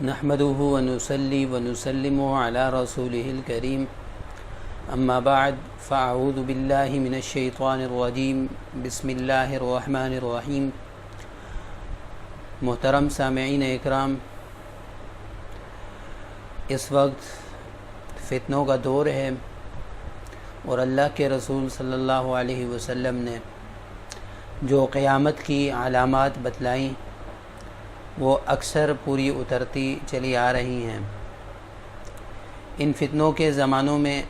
نحمده ونصلي ونسلم على رسوله الكريم اما بعد فاعوذ بالله من الشیطان الرجیم بسم اللہ الرحمن الرحیم۔ محترم سامعین اکرام، اس وقت فتنوں کا دور ہے اور اللہ کے رسول صلی اللہ علیہ وسلم نے جو قیامت کی علامات بتلائیں وہ اکثر پوری اترتی چلی آ رہی ہیں۔ ان فتنوں کے زمانوں میں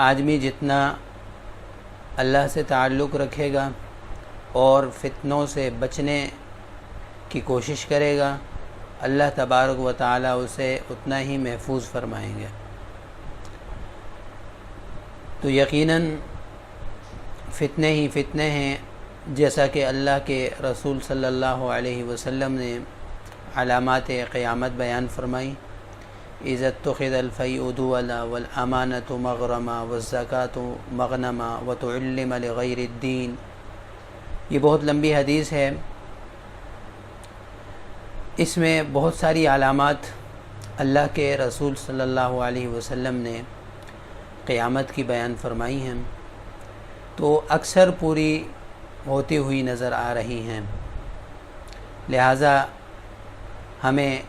آدمی جتنا اللہ سے تعلق رکھے گا اور فتنوں سے بچنے کی کوشش کرے گا، اللہ تبارک و تعالی اسے اتنا ہی محفوظ فرمائیں گے۔ تو یقیناً فتنے ہی فتنے ہیں، جیسا کہ اللہ کے رسول صلی اللہ علیہ وسلم نے علامات قیامت بیان فرمائی۔ اذا اتخذ الفیء دولا والامانۃ مغرما والزکاۃ مغنما وتعلم لغیر الدین۔ یہ بہت لمبی حدیث ہے، اس میں بہت ساری علامات اللہ کے رسول صلی اللہ علیہ وسلم نے قیامت کی بیان فرمائی ہیں، تو اکثر پوری ہوتی ہوئی نظر آ رہی ہیں۔ لہٰذا ہمیں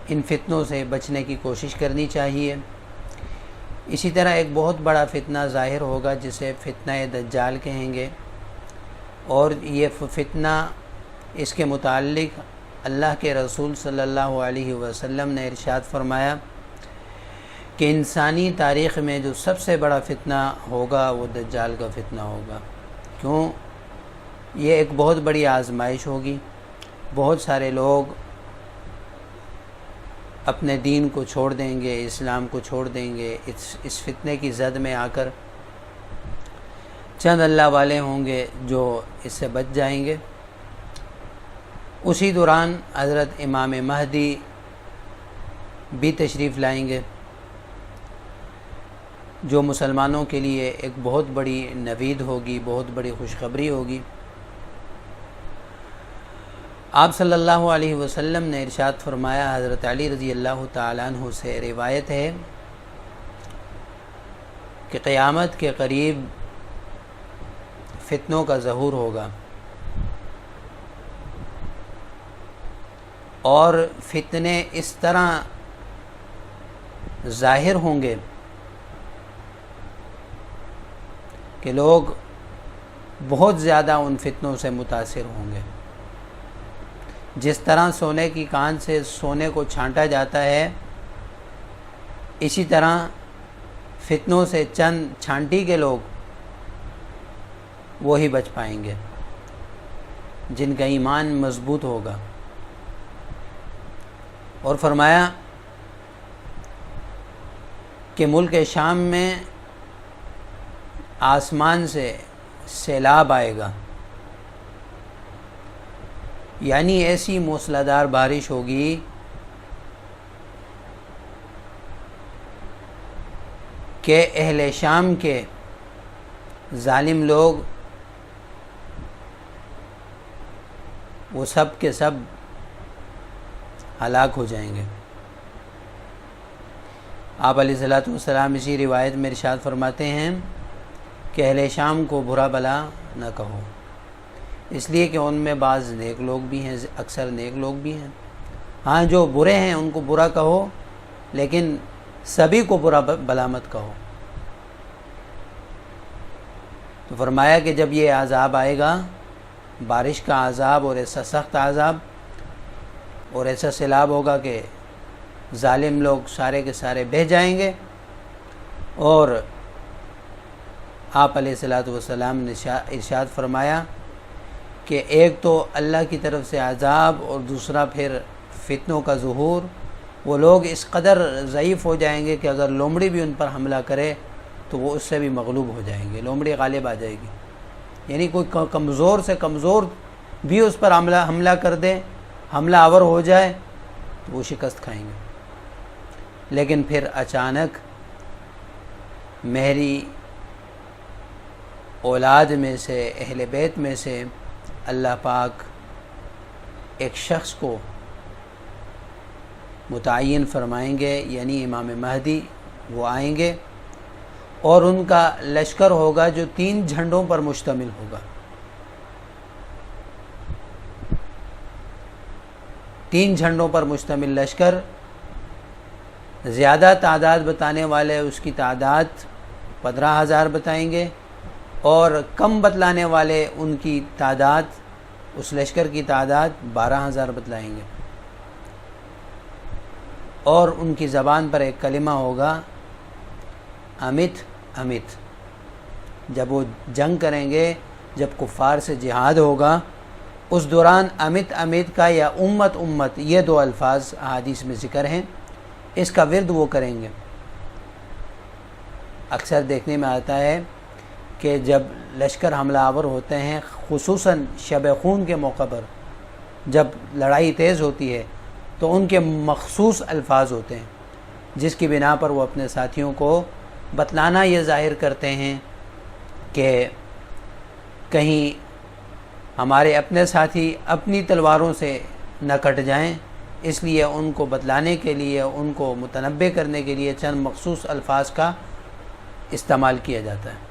ان فتنوں سے بچنے کی کوشش کرنی چاہیے۔ اسی طرح ایک بہت بڑا فتنہ ظاہر ہوگا جسے فتنہ دجال کہیں گے، اور یہ فتنہ، اس کے متعلق اللہ کے رسول صلی اللہ علیہ وسلم نے ارشاد فرمایا کہ انسانی تاریخ میں جو سب سے بڑا فتنہ ہوگا وہ دجال کا فتنہ ہوگا۔ کیوں؟ یہ ایک بہت بڑی آزمائش ہوگی، بہت سارے لوگ اپنے دین کو چھوڑ دیں گے، اسلام کو چھوڑ دیں گے، اس فتنے کی زد میں آ کر چند اللہ والے ہوں گے جو اس سے بچ جائیں گے۔ اسی دوران حضرت امام مہدی بھی تشریف لائیں گے، جو مسلمانوں کے لیے ایک بہت بڑی نوید ہوگی، بہت بڑی خوشخبری ہوگی۔ آپ صلی اللہ علیہ وسلم نے ارشاد فرمایا، حضرت علی رضی اللہ تعالیٰ عنہ سے روایت ہے کہ قیامت کے قریب فتنوں کا ظہور ہوگا، اور فتنے اس طرح ظاہر ہوں گے کہ لوگ بہت زیادہ ان فتنوں سے متاثر ہوں گے۔ جس طرح سونے کی کان سے سونے کو چھانٹا جاتا ہے، اسی طرح فتنوں سے چند چھانٹی کے لوگ وہی بچ پائیں گے جن کا ایمان مضبوط ہوگا۔ اور فرمایا کہ ملک شام میں آسمان سے سیلاب آئے گا، یعنی ایسی موسلادھار بارش ہوگی کہ اہل شام کے ظالم لوگ وہ سب کے سب ہلاک ہو جائیں گے۔ آپ علیہ الصلوۃ والسلام اسی روایت میں ارشاد فرماتے ہیں کہ اہل شام کو برا بلا نہ کہو، اس لیے کہ ان میں بعض نیک لوگ بھی ہیں، اکثر نیک لوگ بھی ہیں۔ ہاں، جو برے ہیں ان کو برا کہو، لیکن سبھی کو برا بلا مت کہو۔ تو فرمایا کہ جب یہ عذاب آئے گا، بارش کا عذاب، اور ایسا سخت عذاب اور ایسا سیلاب ہوگا کہ ظالم لوگ سارے کے سارے بہہ جائیں گے، اور آپ علیہ الصلوۃ والسلام نے ارشاد فرمایا کہ ایک تو اللہ کی طرف سے عذاب، اور دوسرا پھر فتنوں کا ظہور۔ وہ لوگ اس قدر ضعیف ہو جائیں گے کہ اگر لومڑی بھی ان پر حملہ کرے تو وہ اس سے بھی مغلوب ہو جائیں گے، لومڑی غالب آ جائے گی۔ یعنی کوئی کمزور سے کمزور بھی اس پر حملہ کر دے، حملہ آور ہو جائے تو وہ شکست کھائیں گے۔ لیکن پھر اچانک میری اولاد میں سے، اہل بیت میں سے اللہ پاک ایک شخص کو متعین فرمائیں گے، یعنی امام مہدی وہ آئیں گے، اور ان کا لشکر ہوگا جو 3 جھنڈوں پر مشتمل ہوگا۔ 3 جھنڈوں پر مشتمل لشکر، زیادہ تعداد بتانے والے اس کی تعداد 15,000 بتائیں گے، اور کم بتلانے والے ان کی تعداد، اس لشکر کی تعداد 12,000 بتلائیں گے، اور ان کی زبان پر ایک کلمہ ہوگا امت امت۔ جب وہ جنگ کریں گے، جب کفار سے جہاد ہوگا، اس دوران امت امت کا یا امت امت، یہ 2 الفاظ احادیث میں ذکر ہیں، اس کا ورد وہ کریں گے۔ اکثر دیکھنے میں آتا ہے کہ جب لشکر حملہ آور ہوتے ہیں، خصوصاً شب خون کے موقع پر جب لڑائی تیز ہوتی ہے، تو ان کے مخصوص الفاظ ہوتے ہیں جس کی بنا پر وہ اپنے ساتھیوں کو بتلانا یہ ظاہر کرتے ہیں کہ کہیں ہمارے اپنے ساتھی اپنی تلواروں سے نہ کٹ جائیں، اس لیے ان کو بتلانے کے لیے، ان کو متنبہ کرنے کے لیے چند مخصوص الفاظ کا استعمال کیا جاتا ہے۔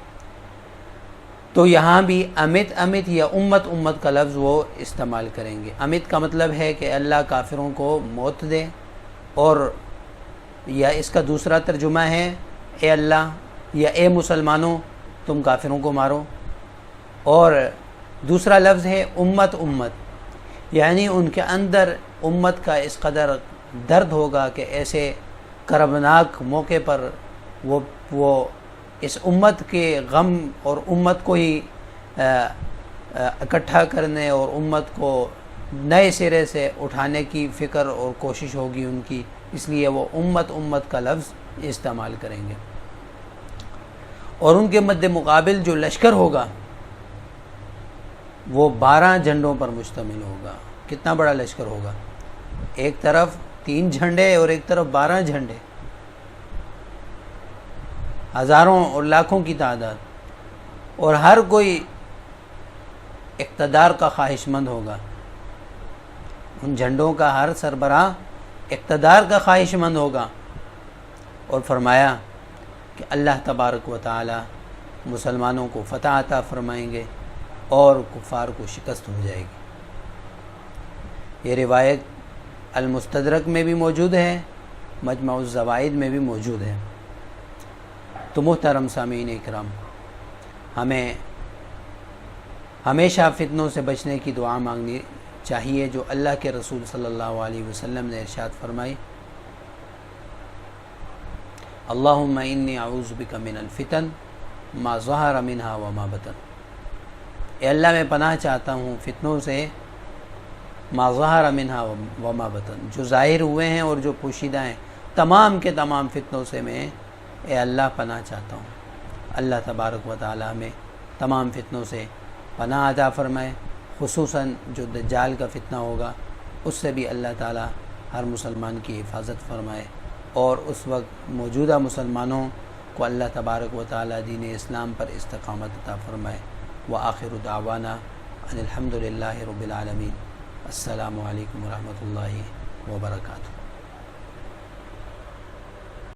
تو یہاں بھی امت امت یا امت امت کا لفظ وہ استعمال کریں گے۔ امت کا مطلب ہے کہ اللہ کافروں کو موت دے، اور یا اس کا دوسرا ترجمہ ہے اے اللہ یا اے مسلمانوں تم کافروں کو مارو، اور دوسرا لفظ ہے امت امت، یعنی ان کے اندر امت کا اس قدر درد ہوگا کہ ایسے کربناک موقع پر وہ اس امت کے غم اور امت کو ہی اکٹھا کرنے اور امت کو نئے سرے سے اٹھانے کی فکر اور کوشش ہوگی ان کی، اس لیے وہ امت امت کا لفظ استعمال کریں گے۔ اور ان کے مد مقابل جو لشکر ہوگا وہ 12 جھنڈوں پر مشتمل ہوگا۔ کتنا بڑا لشکر ہوگا؟ ایک طرف 3 جھنڈے اور ایک طرف 12 جھنڈے، ہزاروں اور لاکھوں کی تعداد، اور ہر کوئی اقتدار کا خواہش مند ہوگا۔ ان جھنڈوں کا ہر سربراہ اقتدار کا خواہش مند ہوگا، اور فرمایا کہ اللہ تبارک و تعالی مسلمانوں کو فتح عطا فرمائیں گے اور کفار کو شکست ہو جائے گی۔ یہ روایت المستدرک میں بھی موجود ہے، مجمع الزوائد میں بھی موجود ہے۔ تو محترم سامعین اکرام، ہمیں ہمیشہ فتنوں سے بچنے کی دعا مانگنی چاہیے جو اللہ کے رسول صلی اللہ علیہ وسلم نے ارشاد فرمائی، اللہم انی اعوذ بک من الفتن ما ظہر منہا وما بطن۔ اے اللہ میں پناہ چاہتا ہوں فتنوں سے، ما ظہر منہا وما بطن، جو ظاہر ہوئے ہیں اور جو پوشیدہ ہیں، تمام کے تمام فتنوں سے میں اے اللہ پناہ چاہتا ہوں۔ اللہ تبارک و تعالی ہمیں تمام فتنوں سے پناہ عطا فرمائے، خصوصاً جو دجال کا فتنہ ہوگا اس سے بھی اللہ تعالی ہر مسلمان کی حفاظت فرمائے، اور اس وقت موجودہ مسلمانوں کو اللہ تبارک و تعالی دین اسلام پر استقامت عطا فرمائے۔ وآخر دعوانا ان الحمد للہ رب العالمین۔ السلام علیکم ورحمۃ اللہ وبرکاتہ۔